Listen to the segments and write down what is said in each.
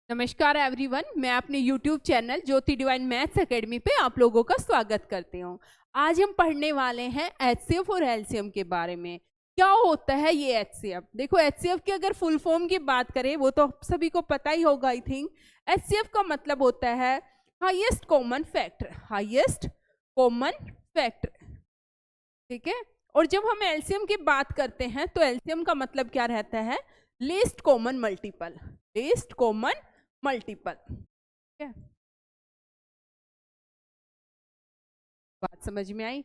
नमस्कार एवरीवन, मैं अपने YouTube चैनल ज्योति डिवाइन मैथ्स एकेडमी पे आप लोगों का स्वागत करती हूँ। आज हम पढ़ने वाले हैं HCF और LCM के बारे में। क्या होता है ये HCF? देखो, HCF की अगर फुल फॉर्म की बात करें वो तो आप सभी को पता ही होगा। आई थिंक HCF का मतलब होता है highest common factor. Highest common factor, ठीक है। और जब हम LCM की बात करते हैं तो LCM का मतलब क्या रहता है? Least common multiple. Least common multiple, ठीक है। बात समझ में आई?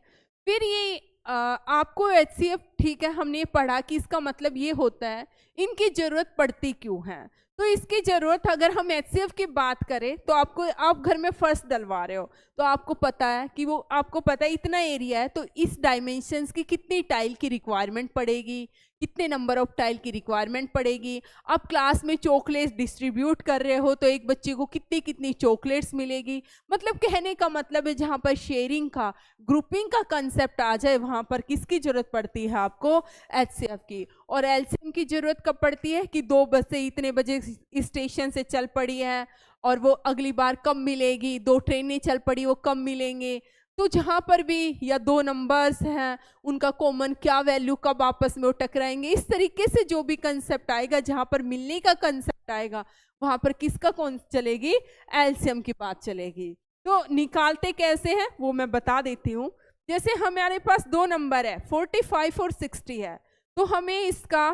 फिर ये आपको HCF, ठीक है, हमने पढ़ा कि इसका मतलब ये होता है इनकी जरूरत पड़ती क्यों है। तो इसकी जरूरत, अगर हम HCF की बात करें तो आप घर में फर्श डलवा रहे हो तो आपको पता है कि वो आपको पता है इतना एरिया है तो इस डायमेंशंस की कितनी टाइल की रिक्वायरमेंट पड़ेगी, कितने नंबर ऑफ टाइल की रिक्वायरमेंट पड़ेगी। आप क्लास में चॉकलेट्स डिस्ट्रीब्यूट कर रहे हो तो एक बच्चे को कितनी कितनी चॉकलेट्स मिलेगी। मतलब कहने का मतलब है जहाँ पर शेयरिंग का, ग्रुपिंग का कंसेप्ट आ जाए वहाँ पर किसकी जरूरत पड़ती है? आपको HCF की। और LCM की जरूरत कब पड़ती है कि दो बसें इतने बजे स्टेशन से चल पड़ी है और वो अगली बार कब मिलेगी, दो ट्रेनें चल पड़ी वो कब मिलेंगे। तो जहां पर भी या दो नंबर्स हैं उनका कॉमन क्या वैल्यू कब आपस में वो टकराएंगे, इस तरीके से जो भी कंसेप्ट आएगा, जहां पर मिलने का कंसेप्ट आएगा वहां पर किसका कौन चलेगी? LCM की बात चलेगी। तो निकालते कैसे हैं वो मैं बता देती हूँ। जैसे हमारे पास दो नंबर है 45 और 60 है, तो हमें इसका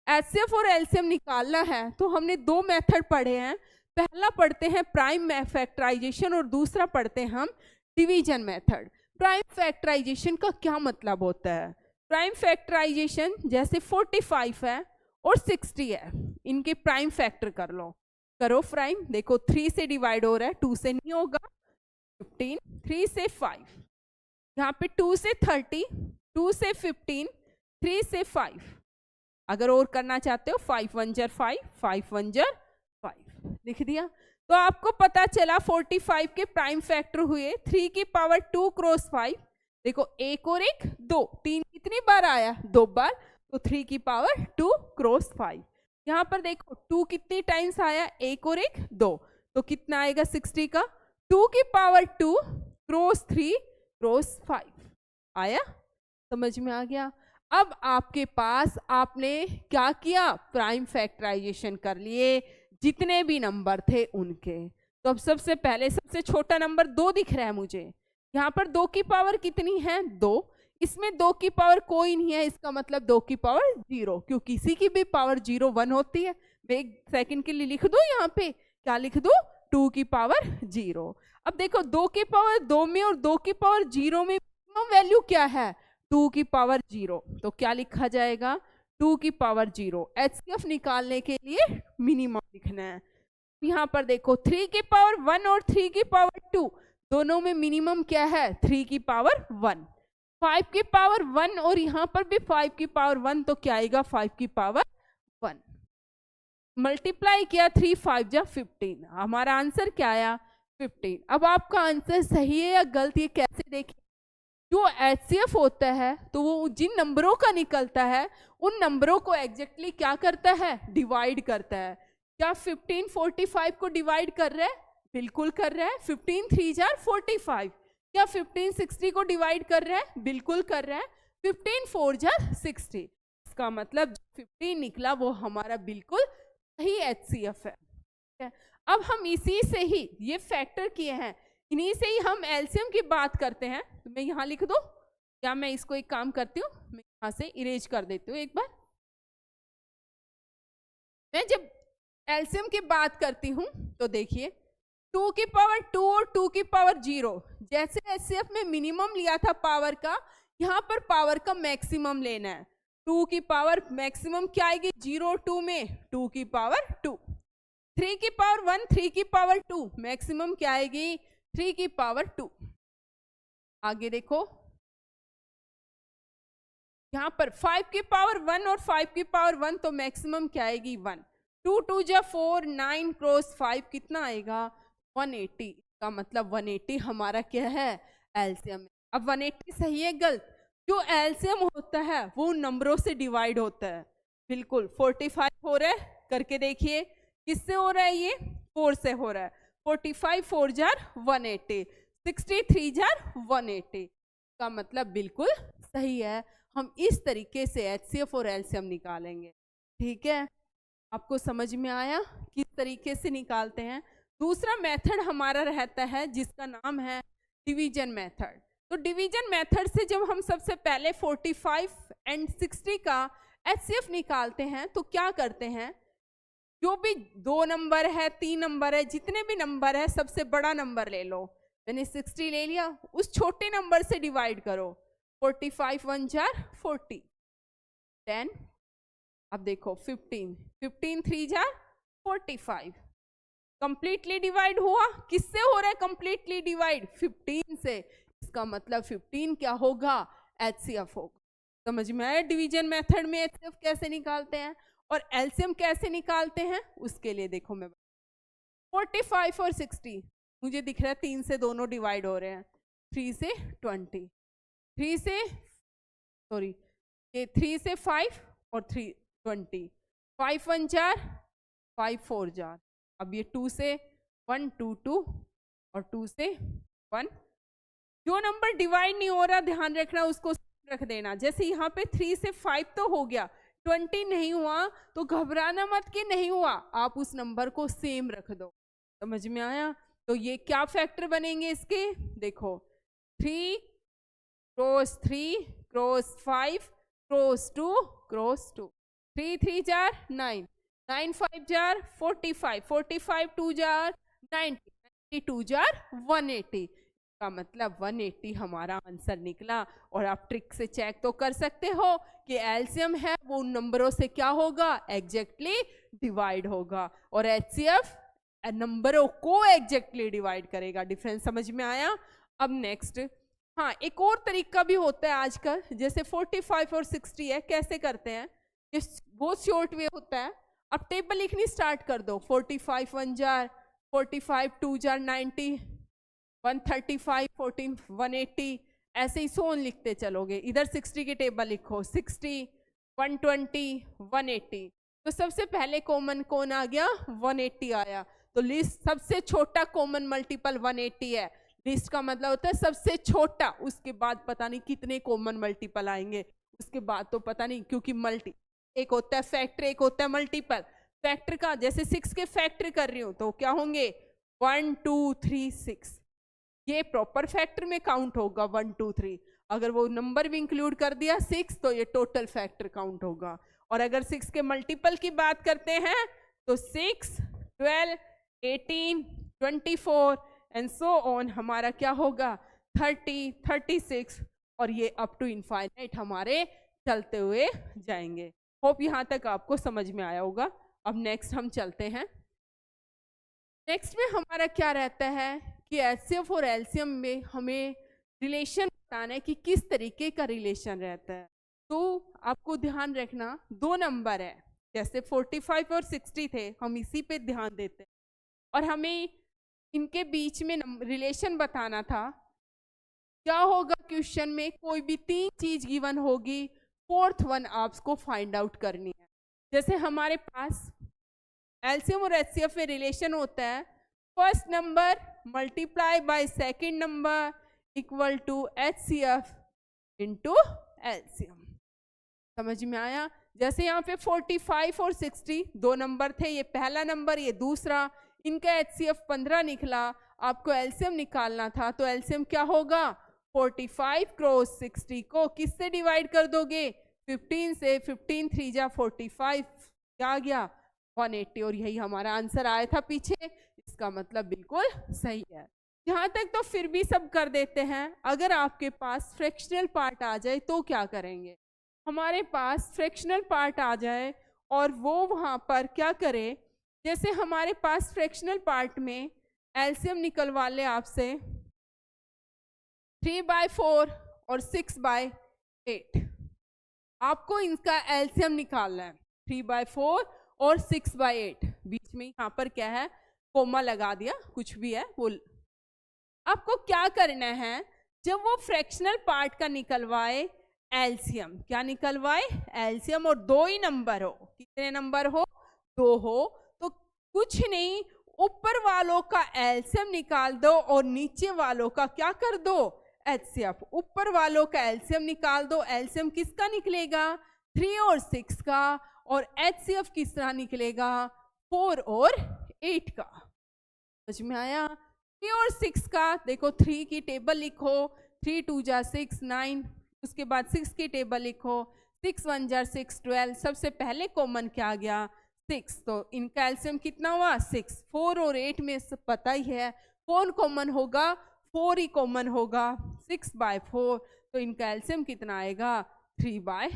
HCF और LCM निकालना है। तो हमने दो मेथड पढ़े हैं। पहला पढ़ते हैं प्राइम फैक्टराइजेशन और दूसरा पढ़ते हैं हम डिवीजन मेथड। प्राइम फैक्टराइजेशन का क्या मतलब होता है? प्राइम फैक्टराइजेशन, जैसे 45 है और 60 है, इनके प्राइम फैक्टर कर लो। करो प्राइम। देखो 3 से डिवाइड हो रहा है, 2 से नहीं होगा। 15, 3 से 5, यहाँ पे 2 से 30, 2 से 15, 3 से 5। अगर और करना चाहते हो 5 1 jar 5, 5 1 jar 5 लिख दिया। तो आपको पता चला 45 के प्राइम फैक्टर हुए 3 की पावर 2 क्रॉस 5। देखो एक और एक दो, तीन कितनी बार आया? दो बार। तो 3 की पावर 2 क्रॉस 5। यहाँ पर देखो 2 कितनी टाइम्स आया? एक और एक दो। तो कितना आएगा 60 का? 2 की पावर 2 क्रॉस 3 क्रॉस 5 आया। समझ में आ गया? अब आपके पास, आपने क्या किया? प्राइम फैक्टराइजेशन कर लिए जितने भी नंबर थे उनके। तो अब सबसे पहले सबसे छोटा नंबर 2 दिख रहा है मुझे। यहाँ पर 2 की पावर कितनी है? 2। इसमें 2 की पावर कोई नहीं है, इसका मतलब 2 की पावर 0, क्योंकि किसी की भी पावर 0 1 होती है। मैं एक सेकंड के लिए लिख दूं, यहाँ पे क्या लिख दूं? 2 की पावर 0। अब देखो 2 की पावर 2 में और 2 की पावर 0 में वैल्यू क्या है? 2 की पावर 0। तो क्या लिखा जाएगा? 2 की पावर 0। HCF निकालने के लिए मिनिमम लिखना है। यहाँ पर देखो 3 की पावर 1 और 3 की पावर 2, दोनों में मिनिमम क्या है? 3 की पावर 1। 5 की पावर 1 और यहाँ पर भी 5 की पावर 1, तो क्या आएगा? 5 की पावर 1। मल्टीप्लाई किया 3 5 जा 15, हमारा आंसर क्या आया? 15। अब आपका आंसर सही है या गलत, ये कैसे देखिए? जो HCF होता है तो वो जिन नंबरों का निकलता है उन नंबरों को एग्जैक्टली क्या करता है? डिवाइड करता है। क्या 15 45 को डिवाइड कर रहा है? बिल्कुल कर रहा है। 15 3 जार 45। क्या 15 60 को डिवाइड कर रहा है? बिल्कुल कर रहा है। 15 4 जार 60। इसका मतलब 15 निकला वो हमारा बिल्कुल सही HCF है। अब हम इसी से ही ये फैक्टर किए हैं, इन्हीं से ही हम LCM की बात करते हैं। तो मैं यहाँ लिख दूं, या मैं इसको एक काम करती हूँ, मैं यहाँ से इरेज कर देती हूँ एक बार। मैं जब LCM की बात करती हूँ तो देखिए 2 की पावर 2 और 2 की पावर 0, जैसे HCF में मिनिमम लिया था पावर का, यहाँ पर पावर का मैक्सिमम लेना है। 2 की पावर मैक्सिमम क्या आएगी? 0 2 में 2 की पावर 2। 3 की पावर 1 3 की पावर 2, मैक्सिमम क्या आएगी? 3 की पावर 2। आगे देखो यहाँ पर 5 की पावर 1 और 5 की पावर 1, तो मैक्सिमम क्या आएगी? 1। 2 2 जा 4, 9 क्रॉस 5 कितना आएगा? 180। का मतलब 180 हमारा क्या है? LCM। अब 180 सही है गलत? जो LCM होता है वो नंबरों से डिवाइड होता है। बिल्कुल 45 हो रहा है, करके देखिए किससे हो रहा है? ये 4 से हो रहा है। 45 4 जार 180, 63 जार 180 का मतलब बिल्कुल सही है। हम इस तरीके से HCF और LCM निकालेंगे। ठीक है, आपको समझ में आया किस तरीके से निकालते हैं? दूसरा मेथड हमारा रहता है जिसका नाम है डिवीजन मेथड। तो डिवीजन मेथड से जब हम सबसे पहले 45 एंड 60 का HCF निकालते हैं तो क्या करते हैं, जो भी 2 नंबर है, 3 नंबर है, जितने भी नंबर है, सबसे बड़ा नंबर ले लो। मैंने 60 ले लिया, उस छोटे नंबर से डिवाइड करो। 45 1 जार 40, 10, अब देखो 15, 15 3 जार 45, कंप्लीटली डिवाइड हुआ। किससे हो रहा है कंप्लीटली डिवाइड? 15 से। इसका मतलब 15 क्या होगा? HCF होगा। समझ में आया डिवीजन मेथड में HCF कैसे निकालते हैं और LCM कैसे निकालते हैं? उसके लिए देखो मैं 45 और 60 मुझे दिख रहा है 3 से दोनों डिवाइड हो रहे हैं। 3 से 20, 3 से सॉरी ये 3 से 5 और 3 20, 5 1 जार 5 4 जार। अब ये 2 से 1 2 2 और 2 से 1। जो नंबर डिवाइड नहीं हो रहा ध्यान रखना, उसको रख देना। जैसे यहाँ पे 3 से 5 तो हो गया, 20 नहीं हुआ तो घबराना मत कि नहीं हुआ, आप उस नंबर को सेम रख दो। समझ में आया? तो ये क्या फैक्टर बनेंगे इसके? देखो 3 cross 3 cross 5 cross 2 cross 2, 3 3 jar 9, 9 5 jar 45, 45 2 jar 90, 92 jar 180 का मतलब 180 हमारा आंसर निकला। और आप ट्रिक से चेक तो कर सकते हो कि एलसीएम है वो उन नंबरों से क्या होगा? एग्जैक्टली डिवाइड होगा। और HCF नंबरों को एग्जैक्टली डिवाइड करेगा। डिफरेंस समझ में आया? अब नेक्स्ट, हाँ एक और तरीका भी होता है आजकल, जैसे 45 और 60 है, कैसे करते हैं? ये बहुत शॉर्ट वे होता है। अब टेबल लिखनी स्टार्ट कर दो। 45 1 जार 45, 2 जार 90, 135 14 180, ऐसे ही सोन लिखते चलोगे। इधर 60 की टेबल लिखो, 60 120 180। तो सबसे पहले कॉमन कौन आ गया? 180 आया। तो लिस्ट सबसे छोटा कॉमन मल्टीपल 180 है। लिस्ट का मतलब होता है सबसे छोटा, उसके बाद पता नहीं कितने कॉमन मल्टीपल आएंगे, उसके बाद तो पता नहीं, क्योंकि मल्टी एक होता है फैक्टर, एक होता है मल्टीपल। फैक्टर का जैसे 6 के फैक्टर कर रही हूँ तो क्या होंगे? 1 2 3 6, ये प्रॉपर फैक्टर में काउंट होगा 1 2 3। अगर वो नंबर भी इंक्लूड कर दिया 6 तो ये टोटल फैक्टर काउंट होगा। और अगर 6 के मल्टीपल की बात करते हैं तो 6 12 18 24 एंड सो ऑन हमारा क्या होगा? 30 36 और ये अप टू इनफाइनाइट हमारे चलते हुए जाएंगे। होप यहाँ तक आपको समझ में आया होगा। अब नेक्स्ट हम चलते हैं। नेक्स्ट में हमारा क्या रहता है कि HCF और LCM में हमें रिलेशन बताना है कि किस तरीके का रिलेशन रहता है। तो आपको ध्यान रखना, 2 नंबर है, जैसे 45 और 60 थे, हम इसी पे ध्यान देते हैं और हमें इनके बीच में रिलेशन बताना था। क्या होगा क्वेश्चन में? कोई भी 3 चीज गिवन होगी, 4th वन आपको फाइंड आउट करनी है। जैसे हमारे पास LCM और HCF में रिलेशन होता है, first number multiply by second number equal to HCF into LCM। समझ में आया? जैसे यहाँ पे 45 और 60 2 नंबर थे, ये पहला नंबर ये दूसरा, इनका HCF 15 निकला, आपको LCM निकालना था। तो LCM क्या होगा? 45 क्रॉस 60 को किससे डिवाइड कर दोगे? 15 से। 15 3 जा 45, क्या आ गया? 180। और यही हमारा आंसर आया था पीछे। इसका मतलब बिल्कुल सही है। यहाँ तक तो फिर भी सब कर देते हैं। अगर आपके पास फ्रैक्शनल पार्ट आ जाए तो क्या करेंगे? हमारे पास फ्रैक्शनल पार्ट आ जाए और वो वहाँ पर क्या करे, जैसे हमारे पास फ्रैक्शनल पार्ट में LCM निकलवा ले आपसे 3/4 और 6/8। आपको इनका LCM निकालना है। 3/4 और 6/8, बीच में यहाँ पर क्या है? कोमा लगा दिया, कुछ भी है वो। आपको क्या करना है? जब वो फ्रैक्शनल पार्ट का निकलवाए LCM, क्या निकलवाए? LCM, और 2 ही नंबर हो। कितने नंबर हो? 2 हो। तो कुछ नहीं, ऊपर वालों का एलसीएम निकाल दो और नीचे वालों का क्या कर दो, एचसीएफ। ऊपर वालों का एलसीएम निकाल दो, एलसीएम किसका निकलेगा, 3 और 6 का, और एचसीएफ किस तरह निकलेगा, 4 और 8 का। समझ में आया। 3 और 6 का देखो, 3 की टेबल लिखो, 3 2 जा 6 9, उसके बाद 6 की टेबल लिखो, 6 1 जा 6 12, सबसे पहले कॉमन क्या आ गया, 6, तो इनका एलसीएम कितना हुआ, 6। 4 और 8 में सब पता ही है कौन कॉमन होगा, 4 ही कॉमन होगा, 6/4, तो इनका एलसीएम कितना आएगा, 3/2।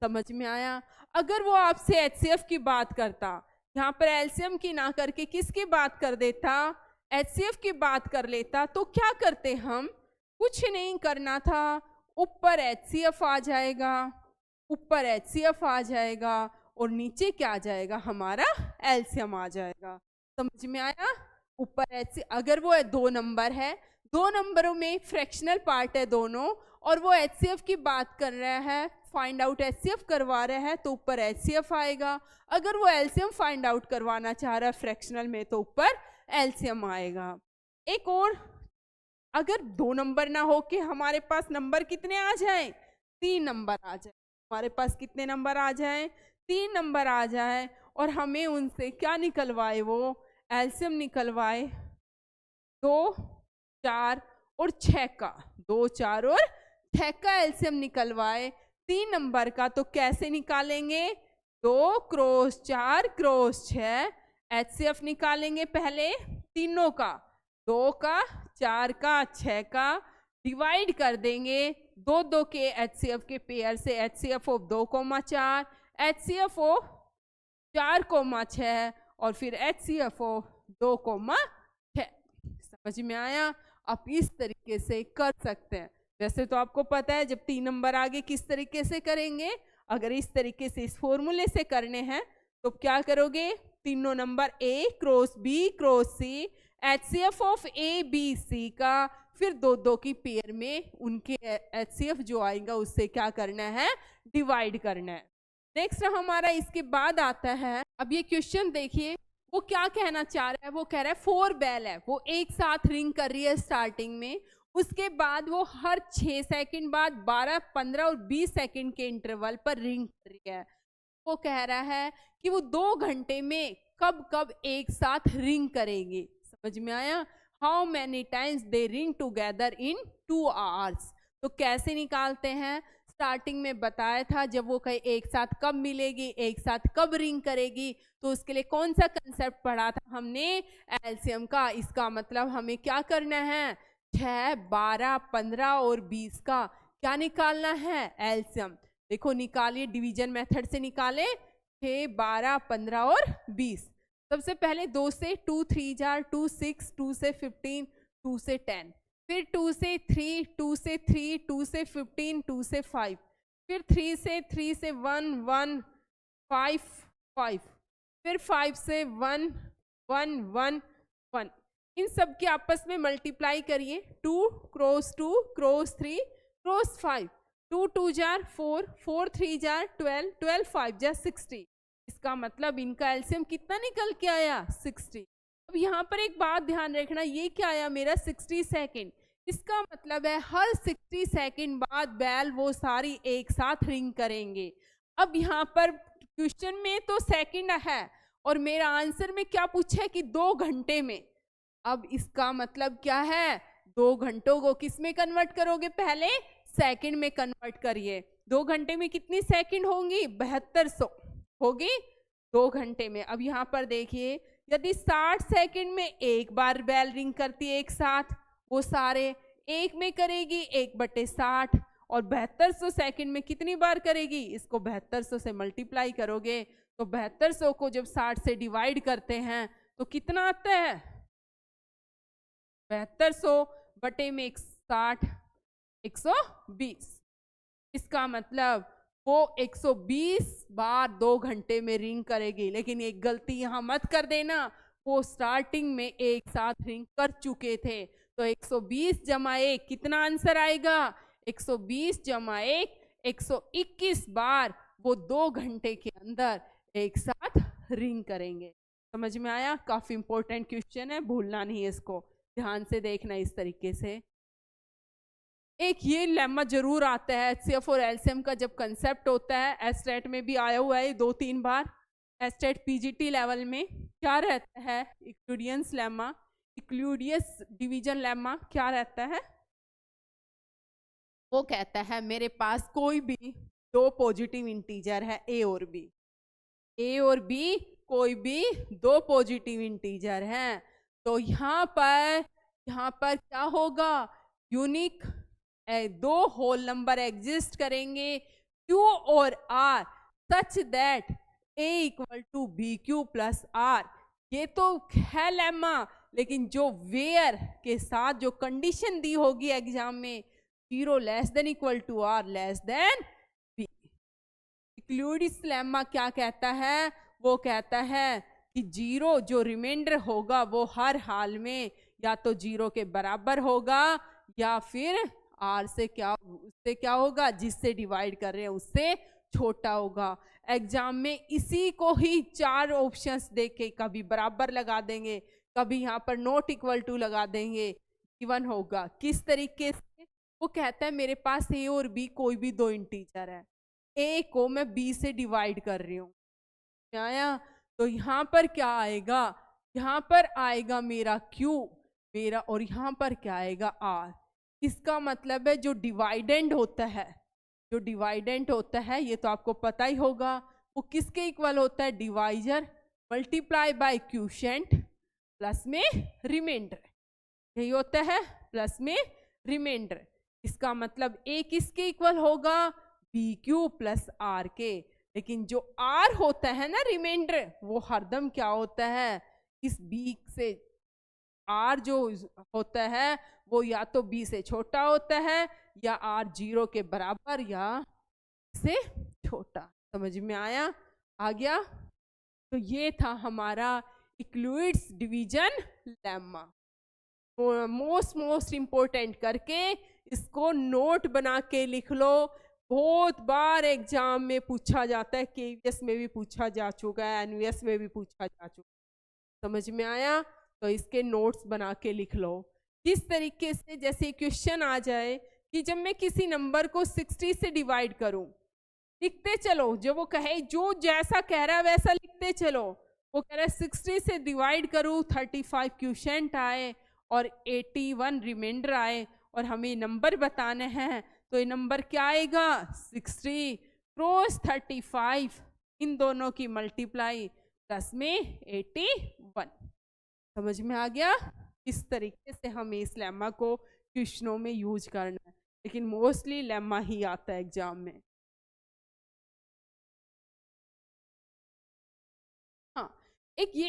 समझ में आया। अगर वो आपसे एचसीएफ की बात करता, यहाँ पर एलसीएम की ना करके किसकी बात कर देता, एचसीएफ की बात कर लेता, तो क्या करते हम, कुछ नहीं करना था, ऊपर एचसीएफ आ जाएगा, ऊपर एचसीएफ आ जाएगा, और नीचे क्या आ जाएगा, हमारा एलसीएम आ जाएगा। समझ में आया। ऊपर एचसीएफ, अगर वो 2 नंबर है, 2 नंबरों में फ्रैक्शनल पार्ट है दोनों, और वो एचसीएफ की बात कर रहा है, फाइंड आउट एचसीएफ करवा रहा है, तो ऊपर एचसीएफ आएगा। अगर वो एलसीएम फाइंड आउट करवाना चाह रहा है फ्रैक्शनल में, तो ऊपर एलसीएम आएगा। एक और, अगर 2 नंबर ना हो के हमारे पास नंबर कितने आ जाए, 3 नंबर आ जाए, हमारे पास कितने नंबर आ जाए, 3 नंबर आ जाए, और हमें उनसे क्या निकलवाए, वो एलसीएम निकलवाए 2 4 और 6 का, 2 4 और 6 का एलसीएम निकलवाए 3 नंबर का, तो कैसे निकालेंगे, 2 क्रॉस 4 क्रॉस 6, एचसीएफ निकालेंगे पहले तीनों का, 2 का 4 का 6 का, डिवाइड कर देंगे 2 2 के एचसीएफ के पेयर से, एचसीएफ ऑफ 2,4, एचसीएफ ऑफ 4,6, और फिर एचसीएफ ऑफ 2,6। समझ में आया। आप इस तरीके से कर सकते हैं। वैसे तो आपको पता है जब 3 नंबर आगे किस तरीके से करेंगे, अगर इस तरीके से इस फॉर्मूले से करने हैं तो क्या करोगे, तीनों number A cross B cross C, HCF of A B C का, फिर 2 2 की पेयर में उनके एचसीएफ जो आएगा उससे क्या करना है, डिवाइड करना है। नेक्स्ट हमारा इसके बाद आता है, अब ये क्वेश्चन देखिए, वो क्या कहना चाह रहा है, वो कह रहा है 4 बैल है, वो एक साथ रिंग कर रही है स्टार्टिंग में, उसके बाद वो हर 6 सेकंड बाद 12, 15 और 20 सेकंड के इंटरवल पर रिंग कर रही है। वो कह रहा है कि वो 2 घंटे में कब कब एक साथ रिंग करेंगे। समझ में आया। How many times they ring together in 2 hours. तो कैसे निकालते हैं, स्टार्टिंग में बताया था जब वो कहे एक साथ कब मिलेगी, एक साथ कब रिंग करेगी, तो उसके लिए कौन सा कंसेप्ट पढ़ा था हमने, एलसीएम का। इसका मतलब हमें क्या करना है, 6, 12, 15 और 20 का क्या निकालना है, एलसीएम। देखो निकालिए, डिवीजन मेथड से निकाले, 6, 12, 15 और 20। सबसे पहले 2 से 2 3 जार 2 6, 2 से 15, 2 से 10, फिर 2 से 3, 2 से 3, 2 से 15, 2 से 5, फिर 3 से 1 1 5 5, फिर 5 से 1 1 1 1। इन सब के आपस में मल्टीप्लाई करिए, 2 cross 2 cross 3 cross 5, 2 2 jar 4, 4 3 jar 12, 12 5 jar 60। इसका मतलब इनका एलसीएम कितना निकल के आया, 60। अब यहाँ पर एक बात ध्यान रखना, ये क्या आया मेरा, 60 सेकेंड। इसका मतलब है हर 60 सेकेंड बाद बैल वो सारी एक साथ रिंग करेंगे। अब यहाँ पर क्वेश्चन में तो सेकंड है और मेरा आंसर में क्या पूछा है कि 2 घंटे में। अब इसका मतलब क्या है, 2 घंटों को किस में कन्वर्ट करोगे, पहले सेकंड में कन्वर्ट करिए। 2 घंटे में कितनी सेकंड होंगी, 7200 होगी 2 घंटे में। अब यहाँ पर देखिए, यदि 60 सेकंड में एक बार बेल रिंग करती है एक साथ, वो सारे एक में करेगी 1/60, और 7200 सेकंड में कितनी बार करेगी, इसको 7200 से मल्टीप्लाई करोगे तो 7200 को जब 60 से डिवाइड करते हैं तो कितना आता है, 7200 बटे में 60, 120। इसका मतलब वो 120 बार 2 घंटे में रिंग करेगी। लेकिन एक गलती यहाँ मत कर देना, वो स्टार्टिंग में एक साथ रिंग कर चुके थे। तो 120 जमा 1 कितना आंसर आएगा, 120 जमा 1 121 बार वो 2 घंटे के अंदर एक साथ रिंग करेंगे। समझ में आया? काफी इंपॉर्टेंट क्वेश्चन है, भूलना नहीं है इसको, ध्यान से देखना इस तरीके से। एक ये लेमा जरूर आता है एचसीएफ और एलसीएम का जब कंसेप्ट होता है, एस्टेट में भी आया हुआ है 2-3 बार, एस्टेट पीजीटी लेवल में। क्या रहता है? इक्लूडियंस लेमा, इक्लूडियस डिवीजन लेमा क्या रहता है? वो कहता है मेरे पास कोई भी दो पॉजिटिव इंटीजर है ए और बी, ए और बी कोई भी दो पॉजिटिव इंटीजर हैं, तो यहाँ पर क्या होगा? यूनिक दो होल नंबर एग्जिस्ट करेंगे Q और R such that A equal to B Q plus R. ये तो है लेमा, लेकिन जो वेयर के साथ जो कंडीशन दी होगी एग्जाम में, 0 less than equal to R less than B। Euclid's lemma क्या कहता है? वो कहता है कि 0 जो रिमाइंडर होगा वो हर हाल में या तो 0 के बराबर होगा या फिर R से क्या होगा, जिससे डिवाइड कर रहे हैं उससे छोटा होगा। एग्जाम में इसी को ही 4 ऑप्शंस देके कभी बराबर लगा देंगे, कभी यहाँ पर नॉट इक्वल टू लगा देंगे, गिवन होगा। किस तरीके से? वो कहता है मेरे पास A और B कोई भी दो इंटीजर है, A को मैं B से डिवाइड कर रही हूँ, आया? तो यहाँ पर क्या आएगा? यहाँ पर आएगा मेरा Q मेरा, और यहाँ पर क्या आएगा? R। इसका मतलब है जो डिवाइडेंड होता है, जो डिवाइडेंट होता है ये तो आपको पता ही होगा, वो किसके इक्वल होता है? Divisor multiply by quotient plus में रिमाइंडर, यही होता है, प्लस में रिमाइंडर। इसका मतलब A किसके इक्वल होगा? बी क्यू प्लस आर के। लेकिन जो R होता है ना रिमाइंडर, वो हरदम क्या होता है? इस B से R जो होता है वो या तो B से छोटा होता है या R 0 के बराबर या से छोटा। समझ में आया? आ गया? तो ये था हमारा इक्लूडियस डिवीजन लेमा। मोस्ट इंपोर्टेंट करके इसको नोट बना के लिख लो, बहुत बार एग्जाम में पूछा जाता है, केवीएस में भी पूछा जा चुका है, एनवीएस में भी पूछा जा चुका है। समझ में आया? तो इसके नोट्स बना के लिख लो। किस तरीके से? जैसे क्वेश्चन आ जाए कि जब मैं किसी नंबर को 60 से डिवाइड करूं, लिखते चलो, जो वो कहे, जो जैसा कह रहा है वैसा लिखते चलो। वो कह रहा है 60 से डिवाइड करूं, 35 क्वोशिएंट आए और 81 रिमाइंडर आए और हमें नंबर बताने हैं, तो ये नंबर क्या आएगा? 60 क्रॉस 35, इन दोनों की मल्टीप्लाई प्लस में 81। समझ में आ गया? इस तरीके से हमें इस लेमा को क्वेश्चनों में यूज करना है, लेकिन मोस्टली लेमा ही आता है एग्जाम में। हाँ, एक ये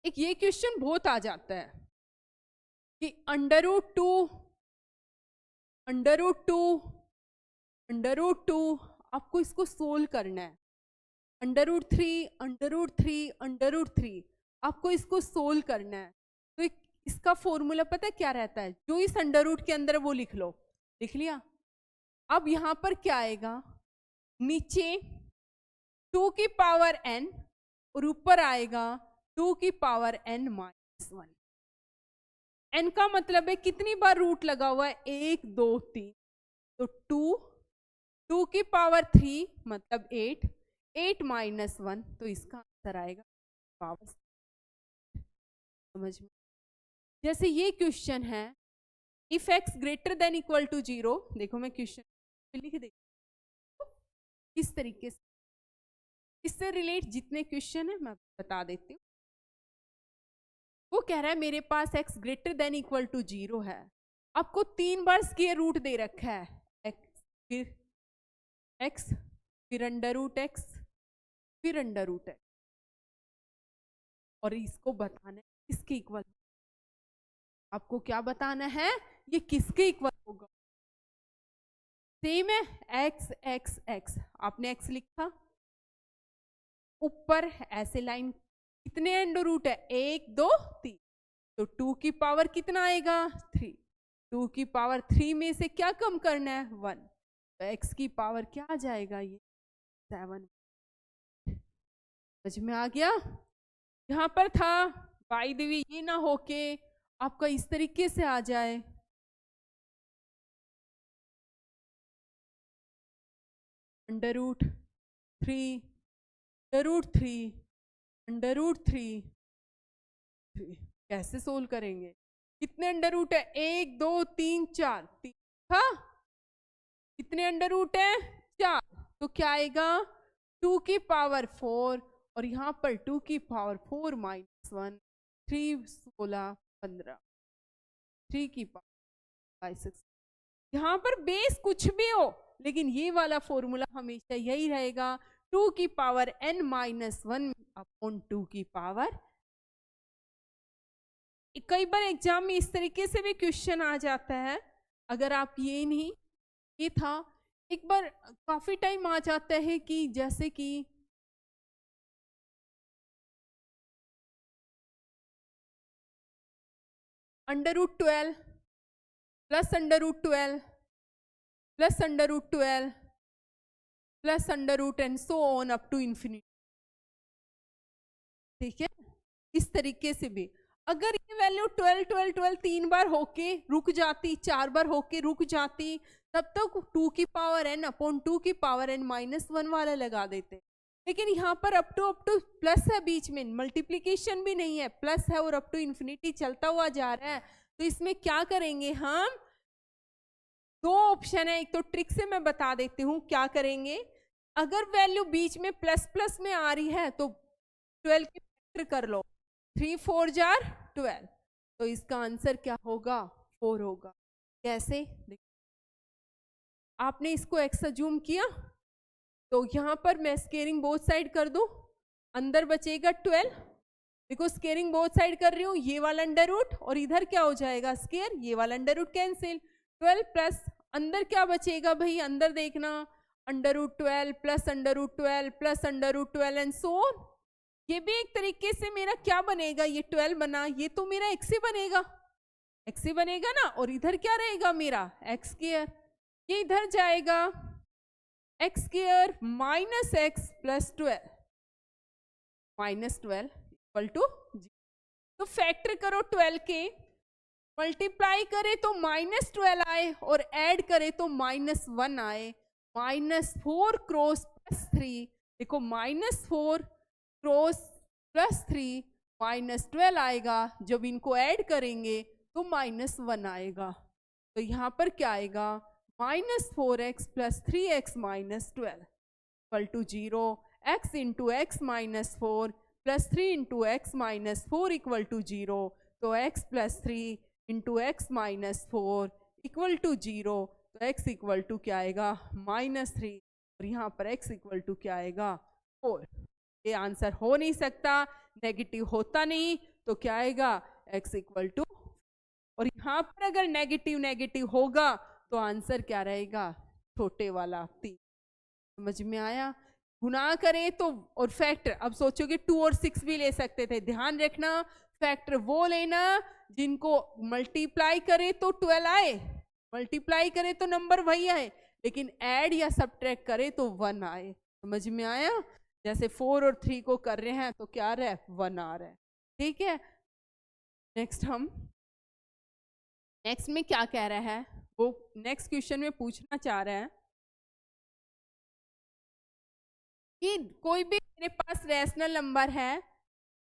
एक ये क्वेश्चन बहुत आ जाता है कि अंडर रूट टू आपको इसको सोल्व करना है। √3 आपको इसको सोल्व करना है। तो इसका फॉर्मूला पता है क्या रहता है? जो इस अंडर रूट के अंदर वो लिख लो। लिख लिया? अब यहां पर क्या आएगा? नीचे 2 की पावर n और ऊपर आएगा 2 की पावर n माइनस 1। n का मतलब है कितनी बार रूट लगा हुआ है? 1 2 3, तो 2 की पावर 3 मतलब 8 माइनस 1, तो इसका आंसर आएगा पावर। समझ में? जैसे ये क्वेश्चन है, if x greater than equal to 0, देखो मैं क्वेश्चन लिख दे इस तरीके से, इससे रिलेट जितने क्वेश्चन है मैं बता देती हूँ। वो कह रहा है मेरे पास x greater than equal to 0 है, आपको 3 बार स्क्वायर रूट दे रखा है, x फिर अंडर रूट x फिर अंडर रूट x, और इसको बताना है किसके इक्वल। आपको क्या बताना है? ये किसके इक्वल होगा? सेम है, x x x, आपने x लिखा, ऊपर ऐसे लाइन, कितने अंडर रूट है? 1 2 3, तो 2 की पावर कितना आएगा? 3। 2 की पावर 3 में से क्या कम करना है? 1, तो x की पावर क्या आ जाएगा? ये 7 समझ में आ गया। यहाँ पर था बाय द वे, ये ना होके आपका इस तरीके से आ जाए, √3 √3 √3 कैसे सोल्व करेंगे? कितने अंडर रूट है? 1 2 3 4, 3 था। कितने अंडर रूट है? 4। तो क्या आएगा? 2 की पावर 4 और यहाँ पर 2 की पावर 4 -1, 3 16 15, 3 की पावर 6। यहाँ पर बेस कुछ भी हो, लेकिन ये वाला फॉर्मूला हमेशा यही रहेगा, 2 की पावर n-1 अपॉन 2 की पावर। कई बार एग्जाम में इस तरीके से भी क्वेश्चन आ जाता है, अगर आप ये नहीं, ये था एक बार काफी टाइम आ जाता है कि जैसे कि √12 plus √12 plus √12 plus √ and so on up to infinity. ठीक है, इस तरीके से भी अगर ये वैल्यू 12 12 12 3 बार होके रुक जाती, 4 बार होके रुक जाती, तब तक 2 की पावर n अपॉन 2 की पावर n -1 वाला लगा देते। लेकिन यहाँ पर अप टू प्लस है, बीच में मल्टीप्लीकेशन भी नहीं है, प्लस है और अप टू इंफिनिटी चलता हुआ जा रहा है। तो इसमें क्या करेंगे हम? 2 ऑप्शन है, एक तो ट्रिक से मैं बता देती हूँ क्या करेंगे। अगर वैल्यू बीच में प्लस प्लस में आ रही है तो 12 की फैक्टर कर लो, 3 4 जार 12, तो इसका आंसर क्या होगा? 4 होगा। कैसे? आपने इसको x अज्यूम किया, तो यहाँ पर मैं स्केयरिंग बोथ साइड कर दूं, अंदर बचेगा 12, देखो स्केयरिंग बोथ साइड कर रही हूँ, ये वाला अंडर रूट और इधर क्या हो जाएगा? स्केयर, ये वाला अंडर रूट कैंसिल, 12 प्लस अंदर क्या बचेगा भाई? अंदर देखना, √12 plus √12 plus √12 and so on. ये भी एक तरीके से मेरा क्या बनेगा? ये 12 बना, ये तो मेरा x ही बनेगा, x ही बनेगा ना, और इधर क्या रहेगा मेरा? x स्क्वायर, ये इधर जाएगा, x square minus x plus 12 -12 equal to 0। तो फैक्टर करो 12 के, मल्टीप्लाई करे तो -12 आए और ऐड करे तो -1 आए, -4 क्रॉस +3, देखो -4 क्रॉस +3 -12 आएगा, जब इनको ऐड करेंगे तो -1 आएगा। तो यहाँ पर क्या आएगा? -4x + 3x - 12 equal to 0, x into x -4 plus 3 into x -4 equal to 0, तो x + 3 into x -4 equal to 0, तो x इक्वल टू क्या आएगा? -3, और यहाँ पर x इक्वल टू क्या आएगा? 4। ये आंसर हो नहीं सकता, नेगेटिव होता नहीं, तो क्या आएगा? x इक्वल टू, और यहाँ पर अगर नेगेटिव नेगेटिव होगा तो आंसर क्या रहेगा? छोटे वाला 3। समझ में आया? गुना करे तो, और फैक्टर, अब सोचोगे 2 और 6 भी ले सकते थे, ध्यान रखना फैक्टर वो लेना जिनको मल्टीप्लाई करे तो 12 आए, मल्टीप्लाई करे तो नंबर वही आए, लेकिन ऐड या सब्ट्रैक्ट करे तो 1 आए। समझ में आया? जैसे 4 और 3 को कर रहे हैं तो क्या आ रहा है? 1 आ रहा है। ठीक है, नेक्स्ट हम, नेक्स्ट में क्या कह रहा है वो नेक्स्ट क्वेश्चन में पूछना चाह रहा है कि कोई भी मेरे पास रैशनल नंबर है,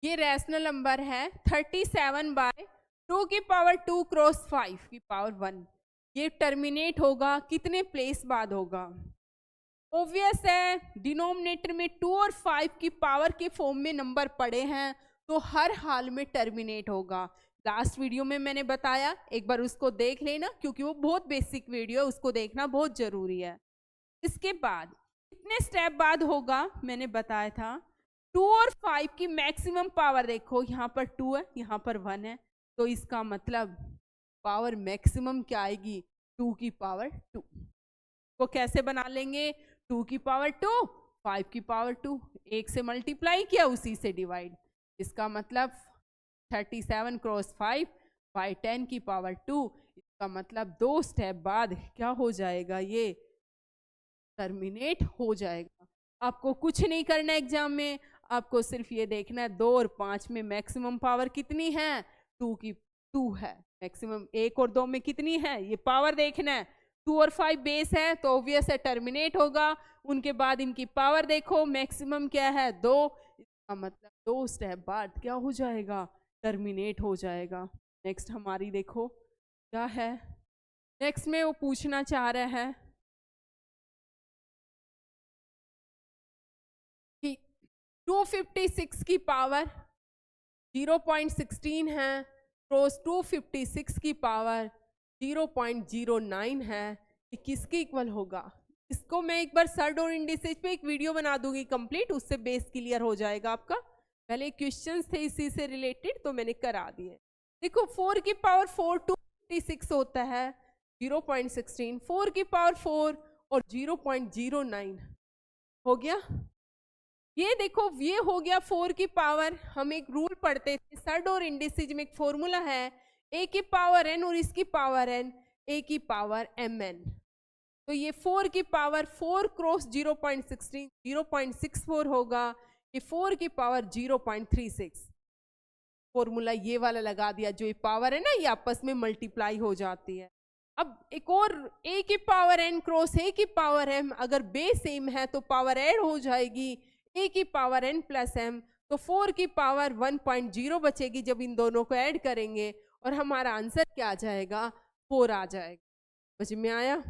ये रैशनल नंबर है 37/2 की पावर 2 क्रॉस 5 की पावर 1, ये टर्मिनेट होगा कितने प्लेस बाद होगा? ऑब्वियस है, डिनोमिनेटर में 2 और 5 की पावर के फॉर्म में नंबर पड़े हैं, तो हर हाल में टर्मिनेट होगा। लास्ट वीडियो में मैंने बताया, एक बार उसको देख लेना, क्योंकि वो बहुत बेसिक वीडियो है, उसको देखना बहुत जरूरी है। इसके बाद कितने स्टेप बाद होगा मैंने बताया था, 2 और 5 की मैक्सिमम पावर देखो, यहाँ पर 2 है, यहाँ पर 1 है, तो इसका मतलब पावर मैक्सिमम क्या आएगी? 2 की पावर 2। को कैसे बना लेंगे? 2 की पावर 2, 5 की पावर 2, एक से मल्टीप्लाई किया उसी से डिवाइड, इसका मतलब 37 क्रॉस 5 बाई 10 की पावर 2, इसका मतलब 2 स्टेप बाद क्या हो जाएगा? ये टर्मिनेट हो जाएगा। आपको कुछ नहीं करना एग्जाम में, आपको सिर्फ ये देखना है 2 और 5 में मैक्सिमम पावर कितनी है, 2 की 2 है। मैक्सिमम 1 और 2 में कितनी है, ये पावर देखना है। 2 और 5 बेस है तो ऑब्वियस है टर्मिनेट होगा। उनके बाद इनकी पावर देखो, मैक्सिमम क्या है 2, इसका मतलब 2 स्टेप बाद क्या हो जाएगा, टर्मिनेट हो जाएगा। नेक्स्ट हमारी देखो क्या है, नेक्स्ट में वो पूछना चाह रहा है कि 256 की पावर 0.16 है, क्रॉस 256 की पावर 0.09 है, ये किसके इक्वल होगा। इसको मैं एक बार सर्ड और इंडिसेज पे एक वीडियो बना दूंगी कंप्लीट, उससे बेस क्लियर हो जाएगा आपका। पहले क्वेश्चंस थे इसी से रिलेटेड तो मैंने करा दिए। देखो 4 की पावर 4 256 होता है 0.16, 4 की पावर 4 और 0.09 हो गया। ये देखो ये हो गया 4 की पावर, हम एक रूल पढ़ते थे सर्ड और इंडिसेज में, एक फॉर्मूला है a की पावर n और इसकी पावर n, a की पावर mn। तो ये 4 की पावर 4 क्रॉस 0.16 0.64 होगा, ये 4 की पावर 0.36। फॉर्मूला ये वाला लगा दिया, जो ये पावर है ना ये आपस में मल्टीप्लाई हो जाती है। अब एक और a की पावर n क्रॉस a की पावर m, अगर बेस सेम है तो पावर ऐड हो जाएगी, a की पावर n प्लस m, तो 4 की पावर 1.0 बचेगी जब इन दोनों को ऐड करेंगे, और हमारा आंसर क्या आ जाएगा, 4 आ जाएगा। समझ में आया।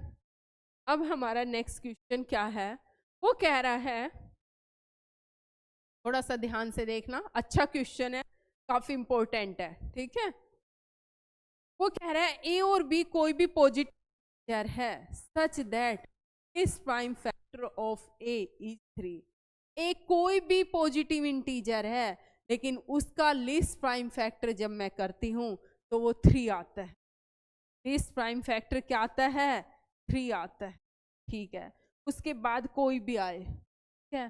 अब हमारा नेक्स्ट क्वेश्चन क्या है, वो कह रहा है, थोड़ा सा ध्यान से देखना, अच्छा क्वेश्चन है, काफी इंपॉर्टेंट है, ठीक है। वो कह रहा है ए और बी कोई भी पॉजिटिव है सच दैट इस prime factor of A is 3। ए कोई भी पॉजिटिव इंटीजर है लेकिन उसका लीस्ट प्राइम फैक्टर जब मैं करती हूं तो वो 3 आता है। लीस्ट प्राइम फैक्टर क्या आता है, 3 आता है, ठीक है। उसके बाद कोई भी आए, ठीक है।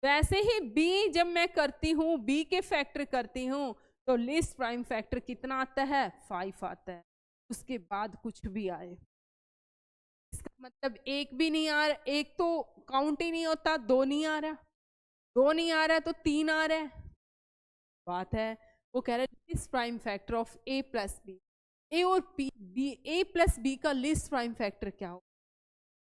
वैसे ही बी जब मैं करती हूँ, बी के फैक्टर करती हूँ तो लीस्ट प्राइम फैक्टर कितना आता है, 5 आता है। उसके बाद कुछ भी आए, इसका मतलब एक भी नहीं आ रहा, एक तो काउंट ही नहीं होता, 2 नहीं आ रहा, 2 नहीं आ रहा तो 3 आ रहा है, बात है। वो कह रहे हैं least prime factor of A plus B, A और बी, ए प्लस बी का लीस्ट प्राइम फैक्टर क्या हो।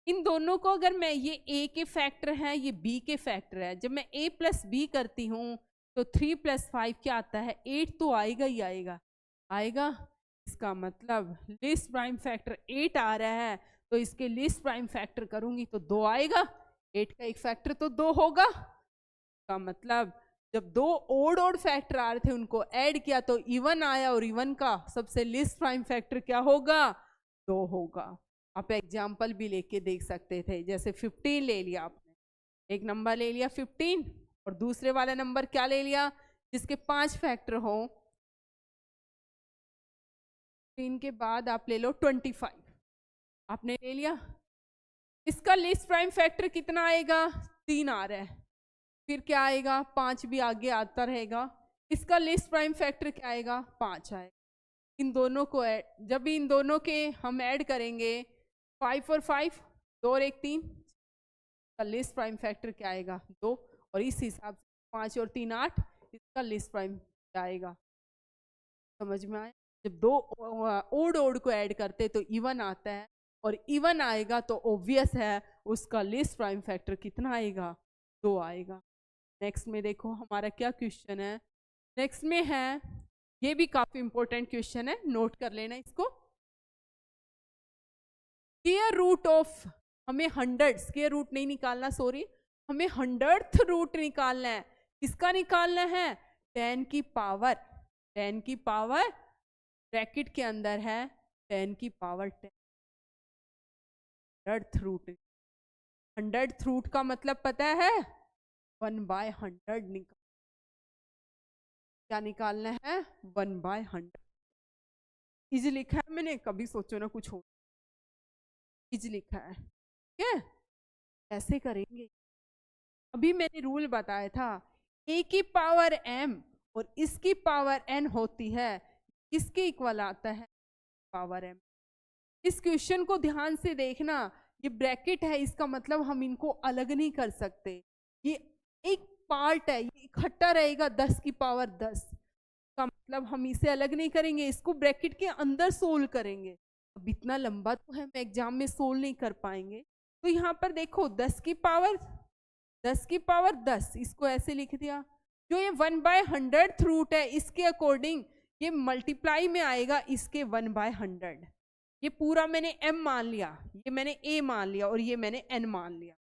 इन दोनों को अगर मैं, ये a के फैक्टर है, ये b के फैक्टर है, जब मैं a प्लस बी करती हूँ तो 3 प्लस 5 क्या आता है, 8 तो आएगा ही आएगा, आएगा। इसका मतलब लीस्ट प्राइम फैक्टर 8 आ रहा है, तो इसके लीस्ट प्राइम फैक्टर करूंगी तो 2 आएगा, 8 का एक फैक्टर तो 2 होगा। इसका मतलब जब 2 ओड फैक्टर आ रहे थे उनको ऐड किया तो इवन आया, और इवन का सबसे लीस्ट प्राइम फैक्टर क्या होगा, 2 होगा। आप एग्जाम्पल भी लेके देख सकते थे, जैसे 15 ले लिया आपने, एक नंबर ले लिया 15 और दूसरे वाला नंबर क्या ले लिया जिसके 5 फैक्टर हो, 3 के बाद आप ले लो 25, आपने ले लिया। इसका लीस्ट प्राइम फैक्टर कितना आएगा, 3 आ रहा है, फिर क्या आएगा, 5 भी आगे आता रहेगा। इसका लीस्ट प्राइम फैक्टर क्या आएगा, 5 आएगा। इन दोनों को जब भी इन दोनों के हम ऐड करेंगे, 5 और 5, 2 और 1 3, का लिस्ट प्राइम फैक्टर क्या आएगा, 2, और इस हिसाब से 5 और 3 8, इसका लिस्ट प्राइम क्या आएगा। समझ में आया। जब 2 ओड को ऐड करते तो इवन आता है, और इवन आएगा तो ऑब्वियस है उसका लिस्ट प्राइम फैक्टर कितना आएगा, 2 आएगा। नेक्स्ट में देखो हमारा क्या क्वेश्चन है, नेक्स्ट में है, ये भी काफी इंपॉर्टेंट क्वेश्चन है, नोट कर लेना इसको। स्क्वायर रूट ऑफ, हमें 100 स्क्वायर रूट नहीं निकालना, सॉरी, हमें 100th रूट निकालना है। किसका निकालना है, 10 की पावर, 10 की पावर ब्रैकेट के अंदर है 10 की power 10, 100th root. 100th root का मतलब पता है, 1/100 निकाल, क्या निकालना है, 1/100। इजी लिखा है मैंने, कभी सोचो ना कुछ हो, इजी लिखा है, ठीक है। ऐसे करेंगे, अभी मैंने रूल बताया था, a की पावर m और इसकी पावर n होती है, किसके इक्वल आता है, पावर m। इस क्वेश्चन को ध्यान से देखना, ये ब्रैकेट है, इसका मतलब हम इनको अलग नहीं कर सकते, ये एक पार्ट है, ये इकट्ठा रहेगा 10 की पावर 10 का मतलब हम इसे अलग नहीं करेंगे, इसको ब्रैकेट के अंदर सोल्व करेंगे। अब इतना लंबा तो हम एग्जाम में सोल्व नहीं कर पाएंगे। तो यहाँ पर देखो 10 की पावर 10, इसको ऐसे लिख दिया। जो ये 1/100 रूट है इसके अकॉर्डिंग ये मल्टीप्लाई में आएगा इसके 1/100। ये पूरा मैंने m मान लिया, ये मैंने a मान लिया और ये मैंने n मान लिया।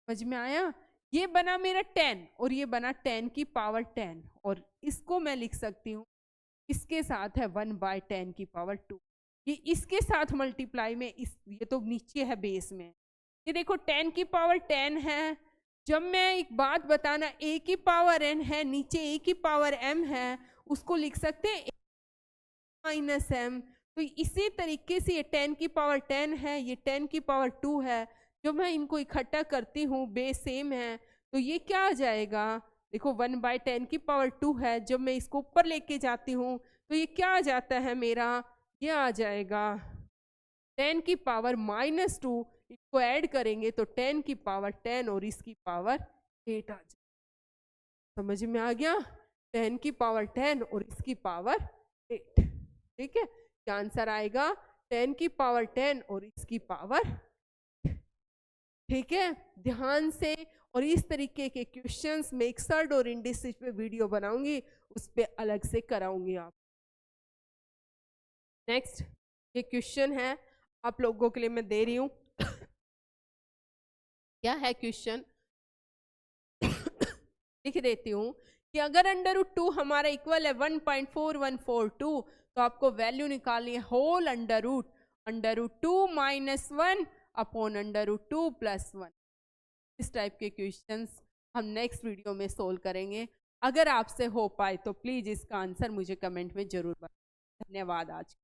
समझ में आया? ये बना मेरा 10 और ये बना 10 की पावर 10 और इसको मैं लिख सकती हूँ, इसके साथ है 1/10 की पावर 2। ये इसके साथ मल्टीप्लाई में ये तो नीचे है बेस में। ये देखो 10 की पावर 10 है। जब मैं एक बात बताना, a की पावर n है, नीचे a की पावर m है, उसको लिख सकते हैं -m। तो इसी तरीके से ये 10 की पावर 10 है, ये 10 की पावर 2 है। जब मैं इनको इकट्ठा करती हूँ, बेस सेम है, तो ये क्या आ जाएगा? देखो 1/10 की पावर 2 है, जब मैं इसको ऊपर लेके जाती हूँ तो ये क्या आ जाता है मेरा? ये आ जाएगा 10 की पावर -2। इसको ऐड करेंगे तो 10 की पावर 10 और इसकी पावर 8 आ जाएगा। समझ में आ गया? 10 की पावर 10 और इसकी पावर 8। ठीक है, क्या आंसर आएगा? 10 की पावर 10 और इसकी पावर। ठीक है, ध्यान से। और इस तरीके के क्वेश्चंस मिक्सड और इंडिसेज पे वीडियो बनाऊंगी, उस पे अलग से कराऊंगी आप। नेक्स्ट ये क्वेश्चन है आप लोगों के लिए मैं दे रही हूं। क्या है क्वेश्चन? लिख देती हूं कि अगर √2 हमारा इक्वल है 1.4142 तो आपको वैल्यू निकालनी है होल √2 -1 अपॉन √2 + 1। इस टाइप के क्वेश्चंस हम नेक्स्ट वीडियो में सोल्व करेंगे। अगर आपसे हो पाए तो प्लीज इसका आंसर मुझे कमेंट में जरूर बताएं। धन्यवाद आज।